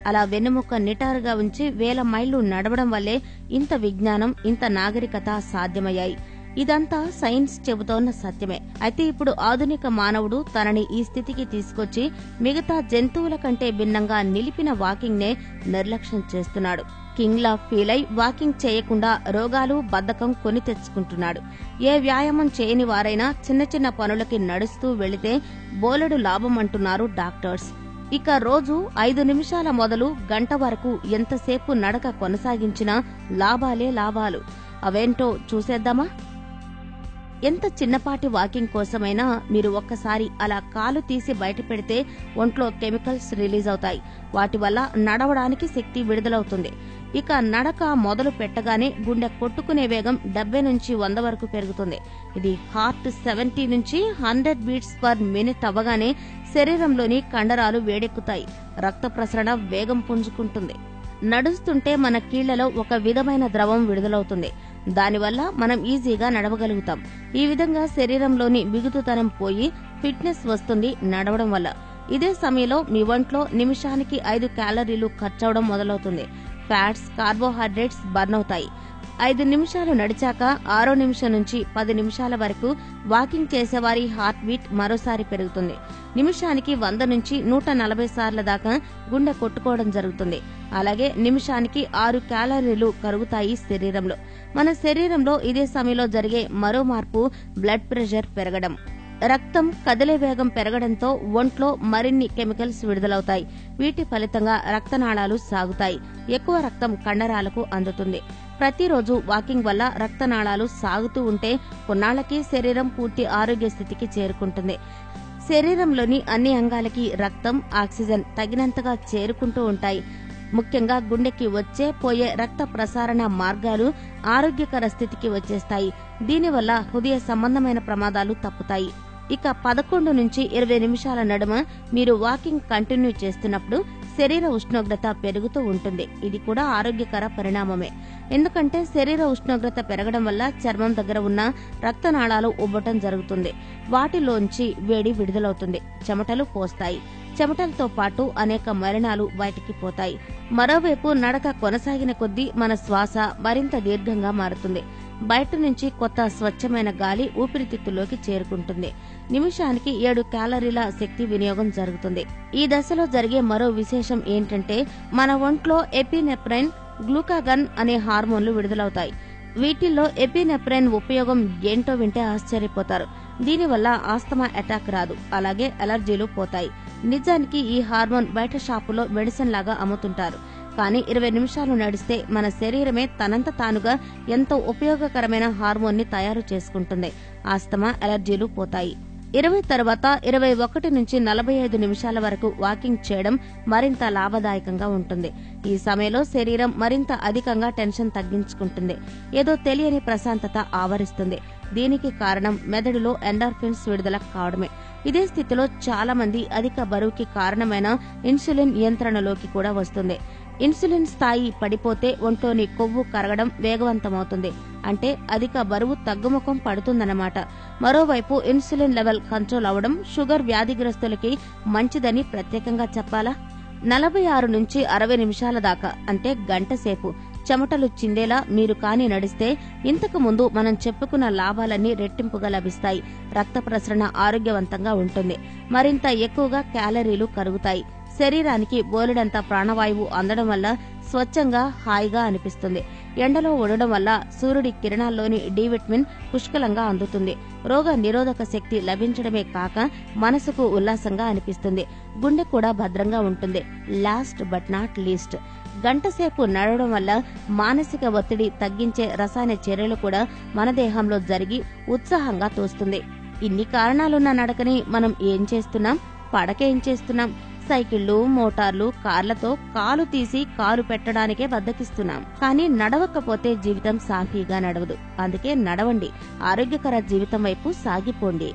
అలా వెన్నెముక నిటారుగా ఉంచి వేల మైళ్లు నడవడం వల్లే ఇంత విజ్ఞానం, ఇంత నాగరికత సాధ్యమయ్యాయి. ఇదంతా సైన్స్ చెబుతోన్న సత్యమే. అయితే ఇప్పుడు ఆధునిక మానవుడు తనని ఈ స్థితికి తీసుకొచ్చి మిగతా జంతువుల కంటే భిన్నంగా నిలిపిన వాకింగ్ నే నిర్లక్ష్యం చేస్తున్నాడు. కింగ్ లా ఫీల్ అయి వాకింగ్ చేయకుండా రోగాలు, బద్ధకం కొని తెచ్చుకుంటున్నాడు. ఏ వ్యాయామం చేయని వారైనా చిన్న చిన్న పనులకి నడుస్తూ వెళితే బోలెడు లాభం అంటున్నారు డాక్టర్స్. ఇక రోజు 5 నిమిషాల మొదలు గంట వరకు ఎంతసేపు నడక కొనసాగించినా లాభాలే లాభాలు. అవేంటో చూసేద్దామా? ఎంత చిన్నపాటి వాకింగ్ కోసమైనా మీరు ఒక్కసారి అలా కాలు తీసి బయట పెడితే ఒంట్లో కెమికల్స్ రిలీజ్ అవుతాయి. వాటి వల్ల నడవడానికి శక్తి విడుదలవుతుంది. ఇక నడక మొదలు పెట్టగానే గుండె కొట్టుకునే వేగం 70 నుంచి 100 వరకు పెరుగుతుంది. ఇది హార్ట్ 70 నుంచి 100 బీట్స్ పర్ మినిట్ అవ్వగానే శరీరంలోని కండరాలు వేడెక్కుతాయి. రక్త ప్రసరణ వేగం పుంజుకుంటుంది. నడుస్తుంటే మన కీళ్లలో ఒక విధమైన ద్రవం విడుదలవుతుంది. దానివల్ల మనం ఈజీగా నడవగలుగుతాం. ఈ విధంగా శరీరంలోని బిగుతుతనం పోయి ఫిట్నెస్ వస్తుంది నడవడం వల్ల. ఇదే సమయంలో మీ ఒంట్లో నిమిషానికి 5 క్యాలరీలు ఖర్చవడం మొదలవుతుంది. ఫ్యాట్స్, కార్బోహైడ్రేట్స్ బర్న్ అవుతాయి. 5 నిమిషాలు నడిచాక 6వ నిమిషం నుంచి 10 నిమిషాల వరకు వాకింగ్ చేసేవారి హార్ట్ బీట్ మరోసారి పెరుగుతుంది. నిమిషానికి 100 నుంచి 140 సార్ల దాకా గుండె కొట్టుకోవడం జరుగుతుంది. అలాగే నిమిషానికి 6 క్యాలరీలు కరుగుతాయి శరీరంలో. మన శరీరంలో ఇదే సమయంలో జరిగే మరో మార్పు బ్లడ్ ప్రెషర్ పెరగడం. రక్తం కదిలే వేగం పెరగడంతో ఒంట్లో మరిన్ని కెమికల్స్ విడుదలవుతాయి. వీటి ఫలితంగా రక్తనాళాలు సాగుతాయి. ఎక్కువ రక్తం కండరాలకు అందుతుంది. ప్రతిరోజు వాకింగ్ వల్ల రక్తనాళాలు సాగుతూ ఉంటే కొన్నాళ్లకి శరీరం పూర్తి ఆరోగ్య స్థితికి చేరుకుంటుంది. శరీరంలోని అన్ని అంగాలకి రక్తం, ఆక్సిజన్ తగినంతగా చేరుకుంటూ ఉంటాయి. ముఖ్యంగా గుండెకి వచ్చే పోయే రక్త ప్రసారణ మార్గాలు ఆరోగ్యకర స్థితికి వచ్చేస్తాయి. దీనివల్ల హృదయ సంబంధమైన ప్రమాదాలు తప్పుతాయి. ఇక 11 నుంచి 20 నిమిషాల నడుమ మీరు వాకింగ్ కంటిన్యూ చేస్తున్నప్పుడు శరీర ఉష్ణోగ్రత పెరుగుతూ ఉంటుంది. ఇది కూడా ఆరోగ్యకర పరిణామమే. ఎందుకంటే శరీర ఉష్ణోగ్రత పెరగడం వల్ల చర్మం దగ్గర ఉన్న రక్తనాళాలు ఉబ్బటం జరుగుతుంది. వాటిలోంచి వేడి విడుదలవుతుంది. చెమటలు పోస్తాయి. చెమటలతో పాటు అనేక మలినాలు బయటికి పోతాయి. మరోవైపు నడక కొనసాగిన కొద్దీ మన శ్వాస మరింత దీర్ఘంగా మారుతుంది. బయట నుంచి కొత్త స్వచ్ఛమైన గాలి ఊపిరితిత్తుల్లోకి చేరుకుంటుంది. నిమిషానికి 7 క్యాలరీల శక్తి వినియోగం జరుగుతుంది. ఈ దశలో జరిగే మరో విశేషం ఏంటంటే మన ఒంట్లో ఎపినెఫ్రైన్, గ్లూకాగన్ అనే హార్మోన్లు విడుదలవుతాయి. వీటిల్లో ఎపినెఫ్రైన్ ఉపయోగం ఏంటో వింటే ఆశ్చర్యపోతారు. దీనివల్ల ఆస్తమా అటాక్ రాదు. అలాగే అలర్జీలు పోతాయి. నిజానికి ఈ హార్మోన్ బయట షాపులో మెడిసిన్ లాగా అమ్ముతుంటారు. కానీ 20 నిమిషాలు నడిస్తే మన శరీరమే తనంత తానుగా ఎంతో ఉపయోగకరమైన హార్మోన్ ని తయారు చేసుకుంటుంది. ఆస్తమా, అలర్జీలు పోతాయి. 20 తర్వాత 21 నుంచి 45 నిమిషాల వరకు వాకింగ్ చేయడం మరింత లాభదాయకంగా ఉంటుంది. ఈ సమయంలో శరీరం మరింత అధికంగా టెన్షన్ తగ్గించుకుంటుంది. ఏదో తెలియని ప్రశాంతత ఆవరిస్తుంది. దీనికి కారణం మెదడులో ఎండార్ఫిన్స్ విడుదల కావడమే. ఇదే స్థితిలో చాలా మంది అధిక బరువుకి కారణమైన ఇన్సులిన్ నియంత్రణలోకి కూడా వస్తుంది. ఇన్సులిన్ స్థాయి పడిపోతే ఒంట్లోని కొవ్వు కరగడం వేగవంతమవుతుంది. అంటే అధిక బరువు తగ్గుముఖం పడుతుందన్నమాట. మరోవైపు ఇన్సులిన్ లెవెల్ కంట్రోల్ అవడం షుగర్ వ్యాధిగ్రస్తులకి మంచిదని ప్రత్యేకంగా చెప్పాలా? 46 నుంచి 60 నిమిషాల దాకా అంటే గంట సేపు చెమటలు చిందేలా మీరు కాని నడిస్తే ఇంతకు ముందు మనం చెప్పుకున్న లాభాలన్నీ రెట్టింపుగా లభిస్తాయి. రక్త ప్రసరణ ఆరోగ్యవంతంగా ఉంటుంది. మరింత ఎక్కువగా క్యాలరీలు కరుగుతాయి. శరీరానికి బోలెడంత ప్రాణవాయువు అందడం వల్ల స్వచ్ఛంగా, హాయిగా అనిపిస్తుంది. ఎండలో ఉండడం వల్ల సూర్యుడి కిరణాల్లోని డి విటమిన్ పుష్కలంగా అందుతుంది. రోగ నిరోధక శక్తి లభించడమే కాక మనసుకు ఉల్లాసంగా అనిపిస్తుంది. గుండె కూడా భద్రంగా ఉంటుంది. లాస్ట్ బట్ నాట్ లీస్ట్, గంటసేపు నడవడం వల్ల మానసిక ఒత్తిడి తగ్గించే రసాయన చర్యలు కూడా మన దేహంలో జరిగి ఉత్సాహంగా తోస్తుంది. ఇన్ని కారణాలున్న నడకని మనం ఏం చేస్తున్నాం? పడకేం చేస్తున్నాం? సైకిళ్లు, మోటార్లు, కార్లతో కాలు తీసి కారు పెట్టడానికే బద్దకిస్తున్నాం. కానీ నడవకపోతే జీవితం సాఫీగా నడవదు. అందుకే నడవండి. ఆరోగ్యకర జీవితం వైపు సాగిపోండి.